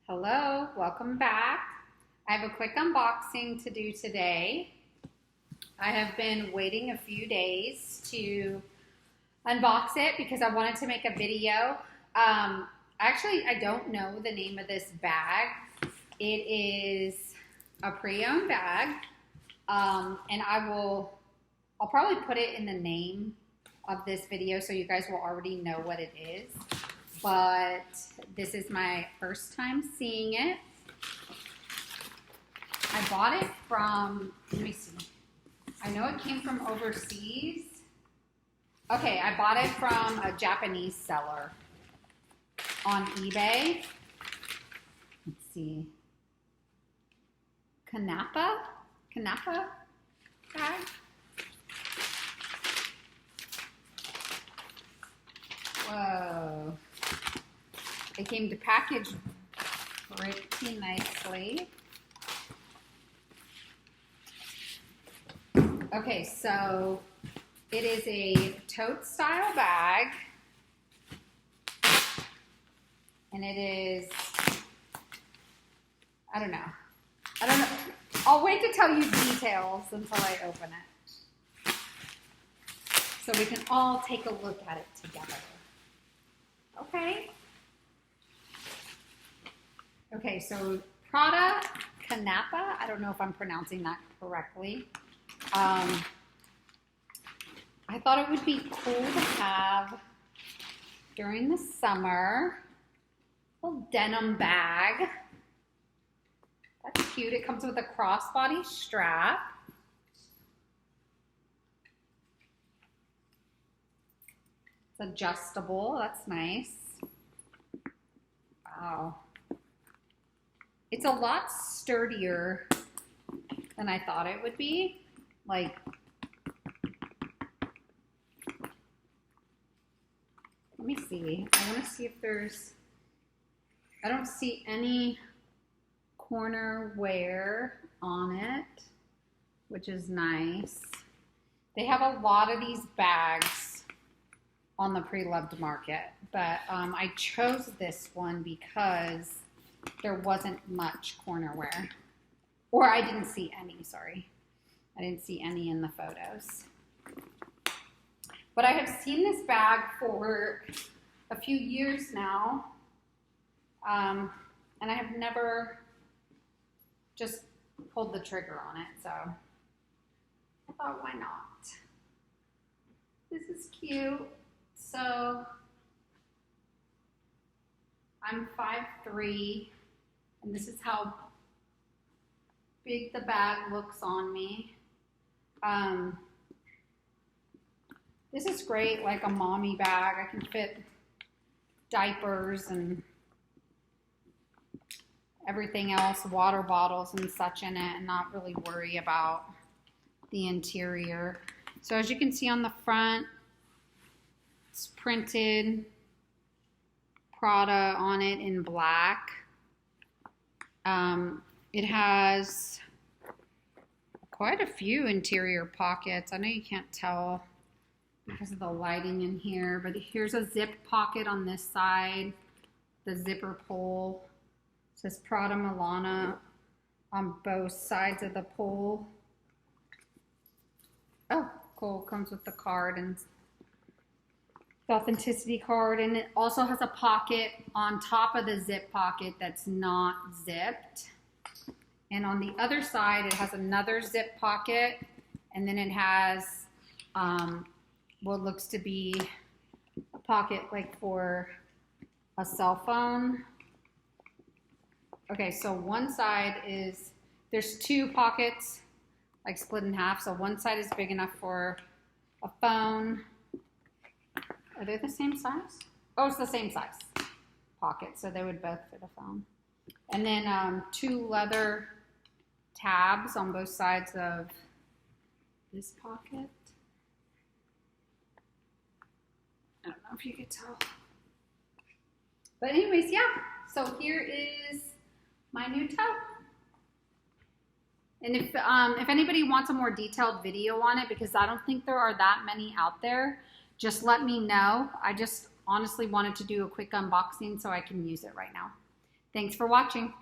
Hello, welcome back. I have a quick unboxing to do today. I have been waiting a few days to unbox it because I wanted to make a video. Actually, I don't know the name of this bag. It is a pre-owned bag, and I'll probably put it in the name of this video so you guys will already know what it is. But this is my first time seeing it. I bought it from, let me see. I know it came from overseas. Okay, I bought it from a Japanese seller on eBay. Let's see. Cnapa bag. Whoa. It came to package pretty nicely. Okay, so it is a tote style bag. And it is, I don't know. I'll wait to tell you details until I open it, so we can all take a look at it together. Okay. Okay, so Prada Cnapa. I don't know if I'm pronouncing that correctly. I thought it would be cool to have during the summer a little denim bag. That's cute. It comes with a crossbody strap. It's adjustable. That's nice. Wow. It's a lot sturdier than I thought it would be. Like, let me see. I want to see if there's, I don't see any corner wear on it, which is nice. They have a lot of these bags on the pre-loved market, but I chose this one because there wasn't much corner wear, or I didn't see any, sorry. I didn't see any in the photos. But I have seen this bag for a few years now, and I have never just pulled the trigger on it, so I thought, why not? This is cute. So I'm 5'3", and this is how big the bag looks on me. This is great, like a mommy bag. I can fit diapers and everything else, water bottles and such in it, and not really worry about the interior. So as you can see on the front, it's printed Prada on it in black. It has quite a few interior pockets. I know you can't tell because of the lighting in here, but here's a zip pocket on this side, the zipper pull. It says Prada Milana on both sides of the pull. Oh, cool. Comes with the card and the authenticity card, and it also has a pocket on top of the zip pocket that's not zipped. And on the other side, it has another zip pocket, and then it has what looks to be a pocket like for a cell phone. Okay, so one side is, there's two pockets like split in half. So one side is big enough for a phone. Are they the same size? Oh, it's the same size pocket, so they would both fit a phone. And then two leather tabs on both sides of this pocket. I don't know if you could tell. But anyways, yeah. So here is my new tote. And if anybody wants a more detailed video on it, because I don't think there are that many out there, just let me know. I just honestly wanted to do a quick unboxing so I can use it right now. Thanks for watching.